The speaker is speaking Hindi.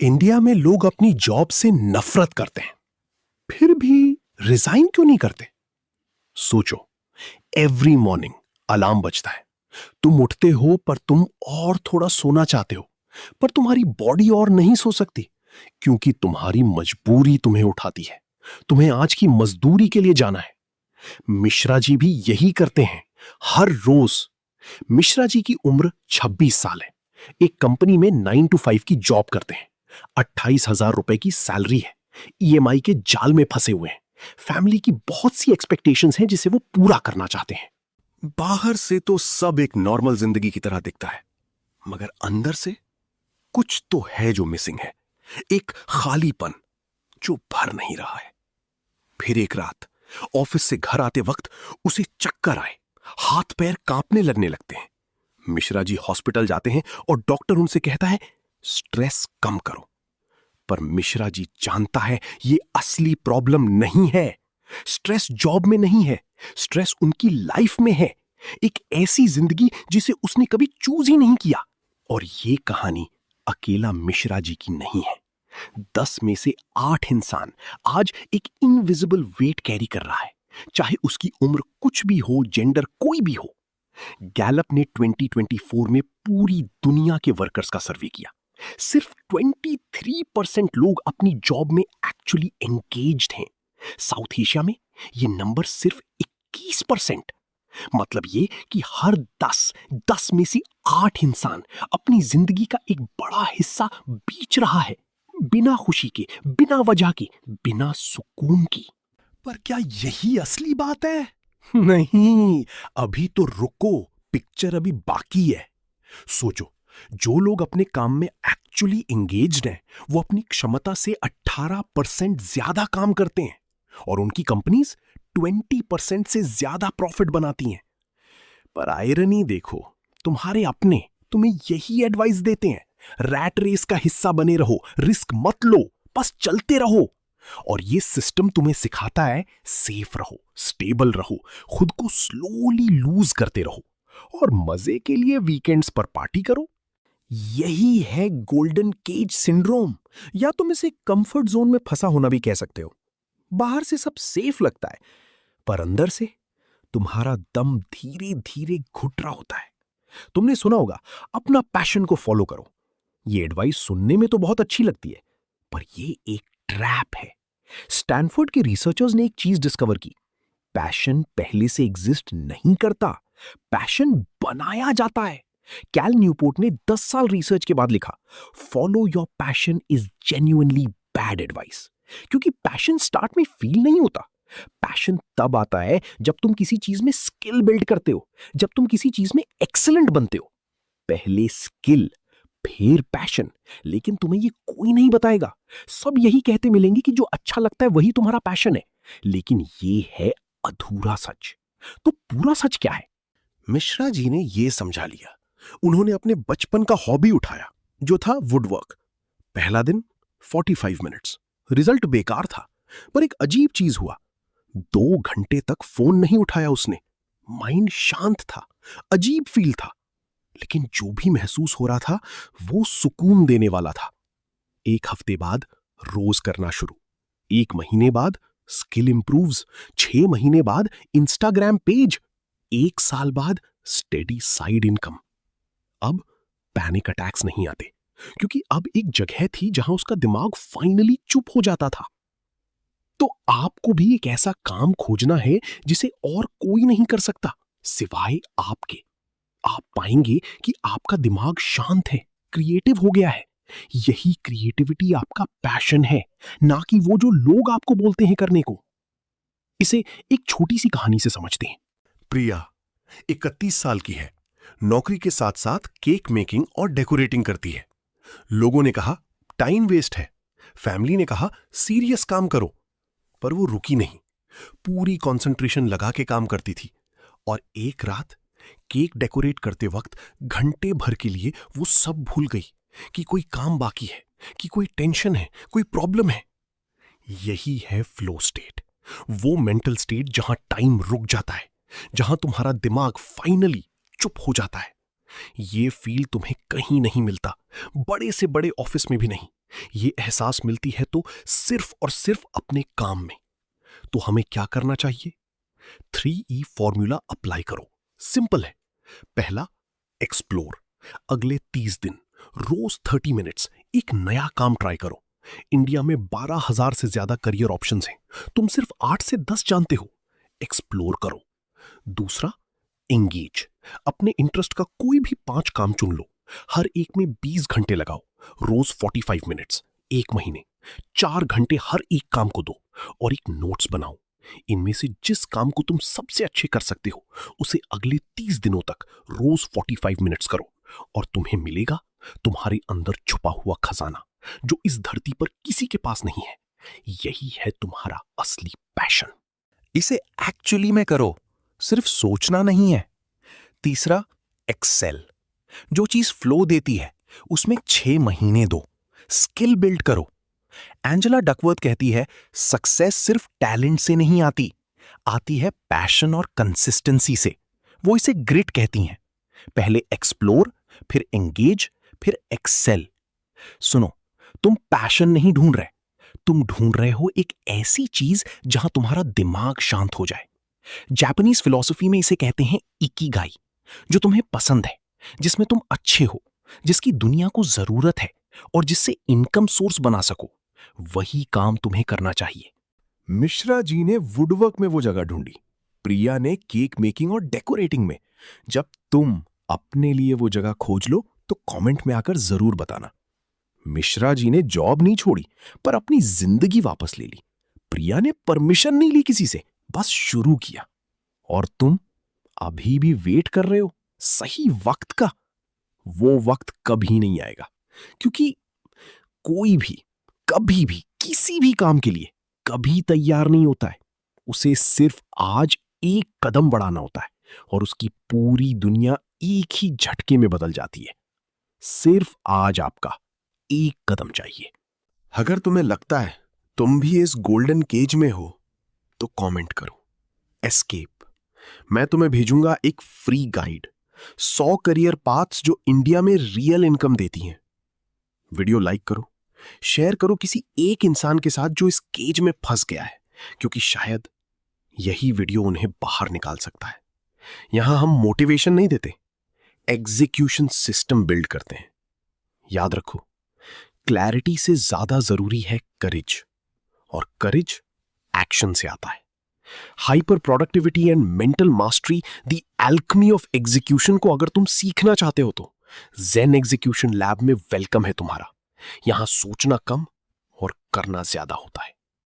इंडिया में लोग अपनी जॉब से नफरत करते हैं, फिर भी रिजाइन क्यों नहीं करते? सोचो, एवरी मॉर्निंग अलार्म बजता है, तुम उठते हो पर तुम और थोड़ा सोना चाहते हो, पर तुम्हारी बॉडी और नहीं सो सकती क्योंकि तुम्हारी मजबूरी तुम्हें उठाती है। तुम्हें आज की मजदूरी के लिए जाना है। मिश्रा जी भी यही करते हैं हर रोज। मिश्रा जी की उम्र 26 साल है। एक कंपनी में 9 to 5 की जॉब करते हैं। 28,000 रुपए की सैलरी है। ईएमआई के जाल में फंसे हुए हैं। फैमिली की बहुत सी एक्सपेक्टेशंस हैं जिसे वो पूरा करना चाहते हैं। बाहर से तो सब एक नॉर्मल जिंदगी की तरह दिखता है, मगर अंदर से कुछ तो है जो मिसिंग है। एक खालीपन जो भर नहीं रहा है। फिर एक रात ऑफिस से घर आते वक्त उसे चक्कर आए, हाथ पैर कांपने लगने लगते हैं। मिश्रा जी हॉस्पिटल जाते हैं और डॉक्टर उनसे कहता है स्ट्रेस कम करो। पर मिश्रा जी जानता है ये असली प्रॉब्लम नहीं है। स्ट्रेस जॉब में नहीं है, स्ट्रेस उनकी लाइफ में है। एक ऐसी जिंदगी जिसे उसने कभी चूज ही नहीं किया। और ये कहानी अकेला मिश्रा जी की नहीं है। 10 में से 8 इंसान आज एक इनविजिबल वेट कैरी कर रहा है, चाहे उसकी उम्र कुछ भी हो, जेंडर कोई भी हो। गैलप ने 2024 में पूरी दुनिया के वर्कर्स का सर्वे किया। सिर्फ 23% लोग अपनी जॉब में एक्चुअली एंगेज्ड हैं। साउथ एशिया में ये नंबर सिर्फ 21%। मतलब ये कि हर 10 में से 8 इंसान अपनी जिंदगी का एक बड़ा हिस्सा बीच रहा है, बिना खुशी के, बिना वजह के, बिना सुकून की। पर क्या यही असली बात है? नहीं, अभी तो रुको, पिक्चर अभी बाकी है। सोचो, जो लोग अपने काम में एक्चुअली एंगेज्ड हैं, वो अपनी क्षमता से 18% ज्यादा काम करते हैं और उनकी कंपनीज 20% से ज्यादा प्रॉफिट बनाती हैं। पर आयरनी देखो, तुम्हारे अपने तुम्हें यही एडवाइस देते हैं, रैट रेस का हिस्सा बने रहो, रिस्क मत लो, बस चलते रहो। और ये सिस्टम तुम्हें सिखाता है सेफ रहो, स्टेबल रहो, खुद को स्लोली लूज करते रहो और मजे के लिए वीकेंड्स पर पार्टी करो। यही है गोल्डन केज सिंड्रोम, या तुम इसे कंफर्ट जोन में फंसा होना भी कह सकते हो। बाहर से सब सेफ लगता है, पर अंदर से तुम्हारा दम धीरे धीरे घुट रहा होता है। तुमने सुना होगा, अपना पैशन को फॉलो करो। ये एडवाइस सुनने में तो बहुत अच्छी लगती है, पर ये एक ट्रैप है। स्टैनफोर्ड के रिसर्चर्स ने एक चीज डिस्कवर की, पैशन पहले से एग्जिस्ट नहीं करता, पैशन बनाया जाता है। कैल न्यूपोर्ट ने 10 साल रिसर्च के बाद लिखा, follow your passion is genuinely bad advice. क्योंकि पैशन स्टार्ट में फील नहीं होता। पैशन तब आता है जब तुम किसी चीज में स्किल बिल्ड करते हो, जब तुम किसी चीज में एक्सीलेंट बनते हो। पहले स्किल, फिर पैशन। लेकिन तुम्हें ये कोई नहीं बताएगा। सब यही कहते मिलेंगे कि जो अच्छा लगता है वही तुम्हारा पैशन है, लेकिन ये है अधूरा सच। तो पूरा सच क्या है? मिश्रा जी ने यह समझा लिया। उन्होंने अपने बचपन का हॉबी उठाया, जो था वुडवर्क। पहला दिन 45 मिनट्स, रिजल्ट बेकार था, पर एक अजीब चीज हुआ। 2 घंटे तक फोन नहीं उठाया उसने। माइंड शांत था, अजीब फील था, लेकिन जो भी महसूस हो रहा था वो सुकून देने वाला था। 1 हफ्ते बाद रोज करना शुरू, 1 महीने बाद स्किल इंप्रूव्स, 6 महीने बाद इंस्टाग्राम पेज, 1 साल बाद स्टेडी साइड इनकम। अब पैनिक अटैक्स नहीं आते, क्योंकि अब एक जगह थी जहां उसका दिमाग फाइनली चुप हो जाता था। तो आपको भी एक ऐसा काम खोजना है जिसे और कोई नहीं कर सकता सिवाय आपके। आप पाएंगे कि आपका दिमाग शांत है, क्रिएटिव हो गया है। यही क्रिएटिविटी आपका पैशन है, ना कि वो जो लोग आपको बोलते हैं करने को। इसे एक छोटी सी कहानी से समझते हैं। प्रिया 31 साल की है, नौकरी के साथ साथ केक मेकिंग और डेकोरेटिंग करती है। लोगों ने कहा टाइम वेस्ट है, फैमिली ने कहा सीरियस काम करो, पर वो रुकी नहीं। पूरी कंसंट्रेशन लगा के काम करती थी। और एक रात केक डेकोरेट करते वक्त घंटे भर के लिए वो सब भूल गई कि कोई काम बाकी है, कि कोई टेंशन है, कोई प्रॉब्लम है। यही है फ्लो स्टेट, वो मेंटल स्टेट जहां टाइम रुक जाता है, जहां तुम्हारा दिमाग फाइनली चुप हो जाता है। ये फील तुम्हें कहीं नहीं मिलता, बड़े से बड़े ऑफिस में भी नहीं। ये एहसास मिलती है तो सिर्फ और सिर्फ अपने काम में। तो हमें क्या करना चाहिए? 3E फॉर्मूला अप्लाई करो। सिंपल है। पहला, एक्सप्लोर। अगले 30 दिन रोज 30 मिनट्स एक नया काम ट्राई करो। इंडिया में 12,000 से ज्यादा करियर ऑप्शंस हैं, तुम सिर्फ 8 से 10 जानते हो। एक्सप्लोर करो। दूसरा, एंगेज। अपने इंटरेस्ट का कोई भी 5 काम चुन लो, हर एक में 20 घंटे लगाओ, रोज 45 मिनट्स, एक महीने 4 घंटे हर एक काम को दो, और एक नोट्स बनाओ। इनमें से जिस काम को तुम सबसे अच्छे कर सकते हो उसे अगले 30 दिनों तक रोज 45 मिनट्स करो, और तुम्हें मिलेगा तुम्हारे अंदर छुपा हुआ खजाना, जो इस धरती पर किसी के पास नहीं है। यही है तुम्हारा असली पैशन। इसे एक्चुअली में करो, सिर्फ सोचना नहीं है। तीसरा, एक्सेल। जो चीज फ्लो देती है उसमें 6 महीने दो, स्किल बिल्ड करो। एंजेला डकवर्थ कहती है, सक्सेस सिर्फ टैलेंट से नहीं आती, आती है पैशन और कंसिस्टेंसी से। वो इसे ग्रिट कहती हैं। पहले एक्सप्लोर, फिर एंगेज, फिर एक्सेल। सुनो, तुम पैशन नहीं ढूंढ रहे, तुम ढूंढ रहे हो एक ऐसी चीज जहां तुम्हारा दिमाग शांत हो जाए। जापानीज फिलॉसफी में इसे कहते हैं इकिगाई। जो तुम्हें पसंद है, जिसमें तुम अच्छे हो, जिसकी दुनिया को जरूरत है और जिससे इनकम सोर्स बना सको, वही काम तुम्हें करना चाहिए। मिश्रा जी ने वुडवर्क में वो जगह ढूंढी, प्रिया ने केक मेकिंग और डेकोरेटिंग में। जब तुम अपने लिए वो जगह खोज लो तो कमेंट में आकर जरूर बताना। मिश्रा जी ने जॉब नहीं छोड़ी, पर अपनी जिंदगी वापस ले ली। प्रिया ने परमिशन नहीं ली किसी से, बस शुरू किया। और तुम अभी भी वेट कर रहे हो सही वक्त का। वो वक्त कभी नहीं आएगा, क्योंकि कोई भी कभी भी किसी भी काम के लिए कभी तैयार नहीं होता है। उसे सिर्फ आज एक कदम बढ़ाना होता है और उसकी पूरी दुनिया एक ही झटके में बदल जाती है। सिर्फ आज आपका एक कदम चाहिए। अगर तुम्हें लगता है तुम भी इस गोल्डन केज में हो तो कमेंट करो एस्केप। मैं तुम्हें भेजूंगा एक फ्री गाइड, 100 करियर पाथ्स जो इंडिया में रियल इनकम देती हैं। वीडियो लाइक करो, शेयर करो किसी एक इंसान के साथ जो इस केज में फंस गया है, क्योंकि शायद यही वीडियो उन्हें बाहर निकाल सकता है। यहां हम मोटिवेशन नहीं देते, एग्जीक्यूशन सिस्टम बिल्ड करते हैं। याद रखो, क्लैरिटी से ज्यादा जरूरी है करेज, और करेज एक्शन से आता है। Hyper productivity and mental mastery, the alchemy of execution को अगर तुम सीखना चाहते हो तो ज़ेन एग्जीक्यूशन लैब में वेलकम है तुम्हारा। यहां सोचना कम और करना ज्यादा होता है।